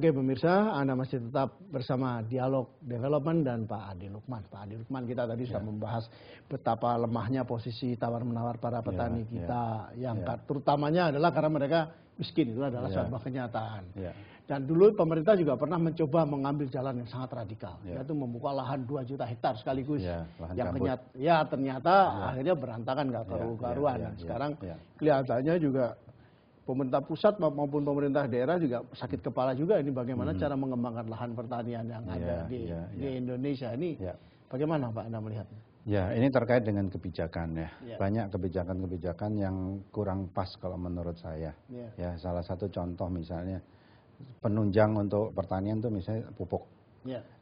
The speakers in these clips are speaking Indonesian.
Oke pemirsa, Anda masih tetap bersama Dialog Development dan Pak Adi Lukman. Pak Adi Lukman, kita tadi sudah membahas betapa lemahnya posisi tawar-menawar para petani kita, yang terutamanya adalah karena mereka miskin, itu adalah sebuah kenyataan. Dan dulu pemerintah juga pernah mencoba mengambil jalan yang sangat radikal, yaitu membuka lahan 2 juta hektar sekaligus. Yang ternyata akhirnya berantakan, nggak karu-karuan. Sekarang kelihatannya juga pemerintah pusat maupun pemerintah daerah juga sakit kepala juga ini bagaimana cara mengembangkan lahan pertanian yang ada di Indonesia ini. Bagaimana Pak Anda melihatnya? Ya, ini terkait dengan kebijakan ya. Banyak kebijakan-kebijakan yang kurang pas kalau menurut saya. Ya, salah satu contoh misalnya penunjang untuk pertanian itu misalnya pupuk.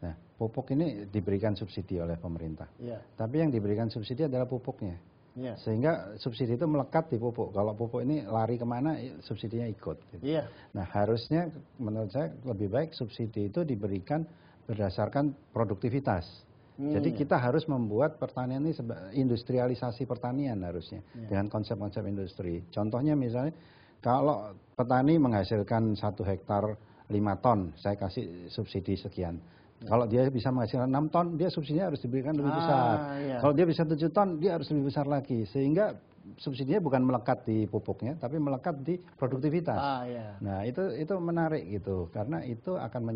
Nah, pupuk ini diberikan subsidi oleh pemerintah. Tapi yang diberikan subsidi adalah pupuknya. Sehingga subsidi itu melekat di pupuk. Kalau pupuk ini lari kemana, subsidinya ikut. Gitu. Nah, harusnya menurut saya lebih baik subsidi itu diberikan berdasarkan produktivitas. Jadi kita harus membuat pertanian ini industrialisasi pertanian harusnya dengan konsep-konsep industri. Contohnya misalnya kalau petani menghasilkan 1 hektar 5 ton, saya kasih subsidi sekian. Kalau dia bisa menghasilkan 6 ton, dia subsidinya harus diberikan lebih besar. Kalau dia bisa 7 ton, dia harus lebih besar lagi. Sehingga subsidinya bukan melekat di pupuknya, tapi melekat di produktivitas. Nah, itu menarik gitu, karena itu akan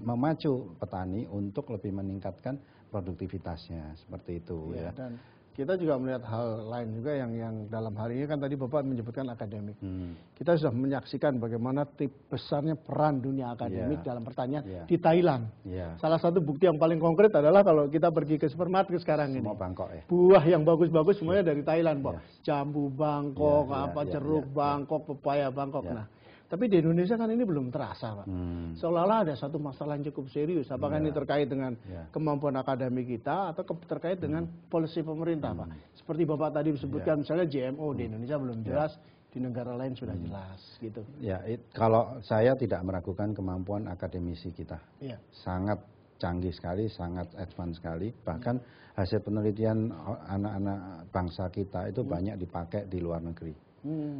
memacu petani untuk lebih meningkatkan produktivitasnya, seperti itu ya. Dan kita juga melihat hal lain juga yang dalam hari ini kan tadi Bapak menyebutkan akademik. Kita sudah menyaksikan bagaimana besarnya peran dunia akademik dalam pertanian di Thailand. Salah satu bukti yang paling konkret adalah kalau kita pergi ke supermarket sekarang ini. Bangkok ya. Buah yang bagus-bagus semuanya dari Thailand, Pak. Jambu Bangkok, jeruk Bangkok, pepaya Bangkok. Nah, tapi di Indonesia kan ini belum terasa, Pak. Seolah-olah ada satu masalah yang cukup serius. Apakah ini terkait dengan kemampuan akademik kita atau terkait dengan polisi pemerintah, Pak? Seperti Bapak tadi disebutkan, misalnya GMO di Indonesia belum jelas, di negara lain sudah jelas, gitu. Ya, kalau saya tidak meragukan kemampuan akademisi kita, sangat canggih sekali, sangat advance sekali. Bahkan hasil penelitian anak-anak bangsa kita itu banyak dipakai di luar negeri.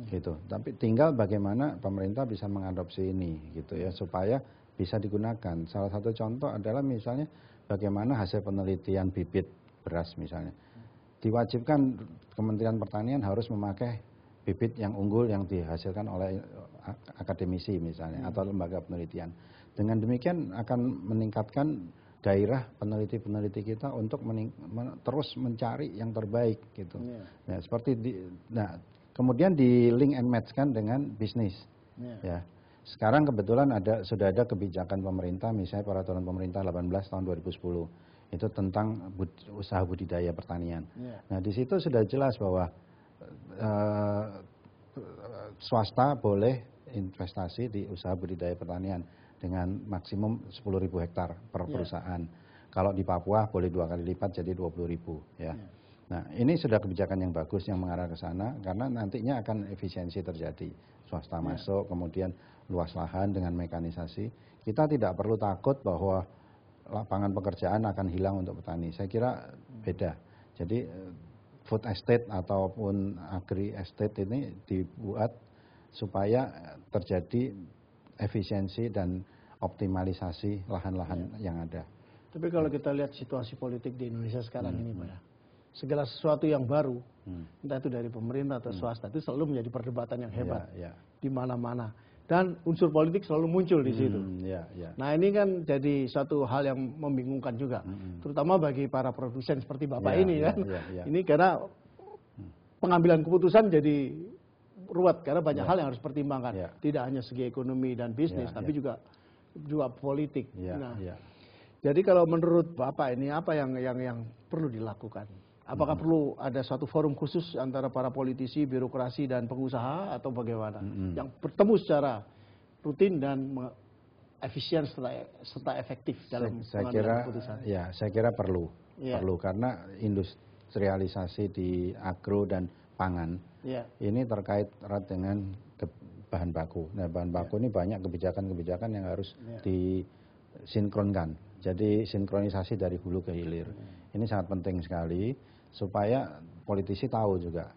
Gitu. Tapi tinggal bagaimana pemerintah bisa mengadopsi ini gitu ya supaya bisa digunakan. Salah satu contoh adalah misalnya bagaimana hasil penelitian bibit beras misalnya. Diwajibkan Kementerian Pertanian harus memakai bibit yang unggul yang dihasilkan oleh akademisi misalnya atau lembaga penelitian. Dengan demikian akan meningkatkan gairah peneliti-peneliti kita untuk terus mencari yang terbaik gitu. Nah, kemudian di link and match kan dengan bisnis. Ya. Sekarang kebetulan sudah ada kebijakan pemerintah, misalnya peraturan pemerintah 18 tahun 2010 itu tentang usaha budidaya pertanian. Nah, di situ sudah jelas bahwa swasta boleh investasi di usaha budidaya pertanian dengan maksimum 10.000 hektar per perusahaan. Kalau di Papua boleh 2 kali lipat jadi 20.000 ya. Nah, ini sudah kebijakan yang bagus yang mengarah ke sana karena nantinya akan efisiensi terjadi. Swasta masuk, kemudian luas lahan dengan mekanisasi. Kita tidak perlu takut bahwa lapangan pekerjaan akan hilang untuk petani. Saya kira beda. Jadi food estate ataupun agri estate ini dibuat supaya terjadi efisiensi dan optimalisasi lahan-lahan yang ada. Tapi kalau kita lihat situasi politik di Indonesia sekarang ini, Pak ya, segala sesuatu yang baru, entah itu dari pemerintah atau swasta, itu selalu menjadi perdebatan yang hebat di mana-mana. Dan unsur politik selalu muncul di situ. Nah, ini kan jadi satu hal yang membingungkan juga, terutama bagi para produsen seperti Bapak ini kan. Ini karena pengambilan keputusan jadi ruwet karena banyak hal yang harus pertimbangkan. Tidak hanya segi ekonomi dan bisnis, tapi juga politik. Jadi kalau menurut Bapak ini apa yang perlu dilakukan? Apakah perlu ada suatu forum khusus antara para politisi, birokrasi, dan pengusaha atau bagaimana? Yang bertemu secara rutin dan efisien serta efektif dalam pengambilan keputusan. Ya, saya kira perlu. Perlu karena industrialisasi di agro dan pangan ini terkait erat dengan bahan baku. Nah, bahan baku ini banyak kebijakan-kebijakan yang harus disinkronkan. Jadi sinkronisasi dari hulu ke hilir. Ini sangat penting sekali supaya politisi tahu juga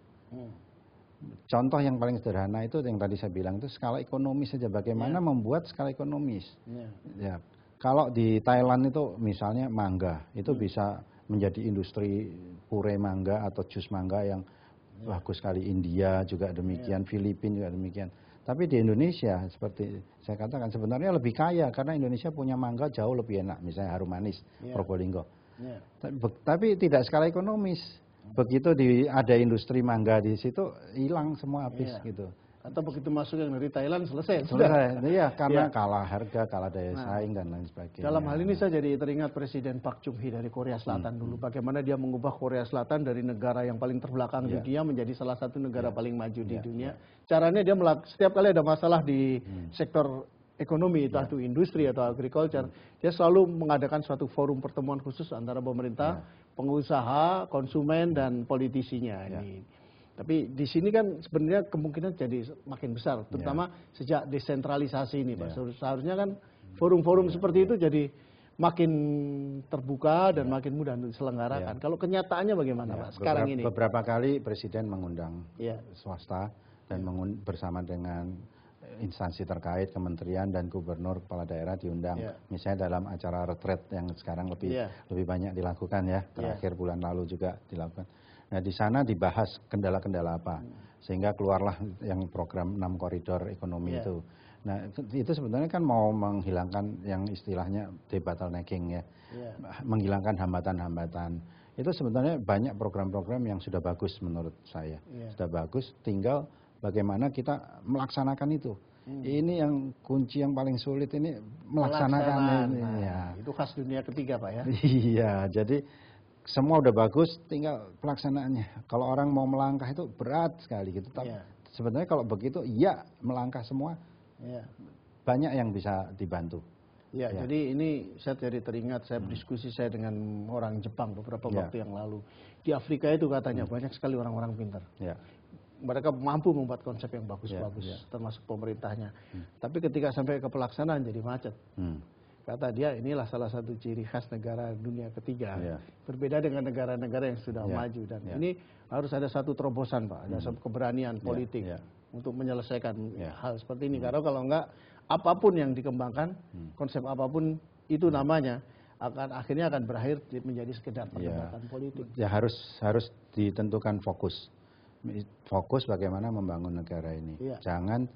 Contoh yang paling sederhana itu yang tadi saya bilang itu skala ekonomis saja, bagaimana membuat skala ekonomis. Ya, kalau di Thailand itu misalnya mangga itu bisa menjadi industri pure mangga atau jus mangga yang bagus sekali. India juga demikian, Filipina juga demikian. Tapi di Indonesia seperti saya katakan sebenarnya lebih kaya karena Indonesia punya mangga jauh lebih enak, misalnya harum manis, Probolinggo. Tapi tidak skala ekonomis. Begitu ada industri mangga di situ hilang semua habis gitu. Atau begitu masuk yang dari Thailand selesai. Iya, karena kalah harga, kalah daya saing dan lain sebagainya. Dalam hal ini saya jadi teringat Presiden Park Chung-hee dari Korea Selatan dulu. Bagaimana dia mengubah Korea Selatan dari negara yang paling terbelakang di dunia menjadi salah satu negara paling maju di dunia. Caranya dia setiap kali ada masalah di sektor ekonomi, entah itu industri atau agriculture, dia selalu mengadakan suatu forum pertemuan khusus antara pemerintah, pengusaha, konsumen, dan politisinya. Tapi di sini kan sebenarnya kemungkinan jadi makin besar, terutama sejak desentralisasi ini, Pak. Seharusnya kan forum-forum seperti itu jadi makin terbuka dan makin mudah untuk diselenggarakan. Kalau kenyataannya bagaimana, Pak, sekarang ini? Beberapa kali Presiden mengundang swasta dan bersama dengan instansi terkait, kementerian dan gubernur, kepala daerah diundang. Misalnya dalam acara retreat yang sekarang lebih banyak dilakukan ya, terakhir bulan lalu juga dilakukan. Nah di sana dibahas kendala-kendala apa, sehingga keluarlah yang program 6 koridor ekonomi itu. Nah itu sebenarnya kan mau menghilangkan yang istilahnya debottlenecking ya, menghilangkan hambatan-hambatan. Itu sebenarnya banyak program-program yang sudah bagus menurut saya, sudah bagus, tinggal bagaimana kita melaksanakan itu. Ini yang kunci yang paling sulit ini melaksanakan ini. Itu khas dunia ketiga, Pak ya. Iya, jadi semua udah bagus, tinggal pelaksanaannya. Kalau orang mau melangkah itu berat sekali gitu. Tapi sebenarnya kalau begitu, melangkah semua, banyak yang bisa dibantu. Jadi ini saya jadi teringat saya berdiskusi saya dengan orang Jepang beberapa waktu yang lalu. Di Afrika itu katanya banyak sekali orang-orang pintar. Mereka mampu membuat konsep yang bagus-bagus, termasuk pemerintahnya. Tapi ketika sampai ke pelaksanaan jadi macet. Kata dia inilah salah satu ciri khas negara dunia ketiga. Berbeda dengan negara-negara yang sudah maju. Dan ini harus ada satu terobosan, Pak. Ada satu keberanian politik untuk menyelesaikan hal seperti ini. Karena kalau enggak, apapun yang dikembangkan, konsep apapun itu namanya, akhirnya akan berakhir menjadi sekedar perdebatan politik. Ya harus ditentukan fokus. Fokus bagaimana membangun negara ini. Jangan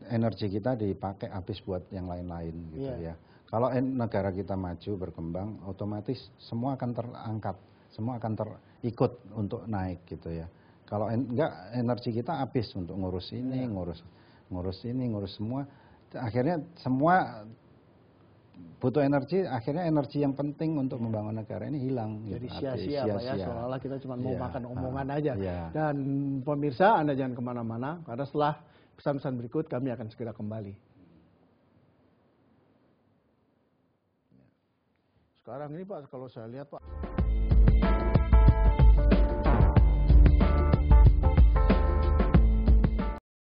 energi kita dipakai habis buat yang lain-lain gitu ya. Kalau negara kita maju berkembang, otomatis semua akan terangkat, semua akan terikut untuk naik gitu ya. Kalau enggak, energi kita habis untuk ngurus ini, ngurus ini, ngurus semua. Akhirnya semua butuh energi, akhirnya energi yang penting untuk membangun negara ini hilang. Jadi sia-sia, Pak ya, seolah-olah kita cuma mau makan omongan aja. Dan pemirsa, Anda jangan kemana-mana, karena setelah pesan-pesan berikut kami akan segera kembali. Sekarang ini Pak, kalau saya lihat Pak,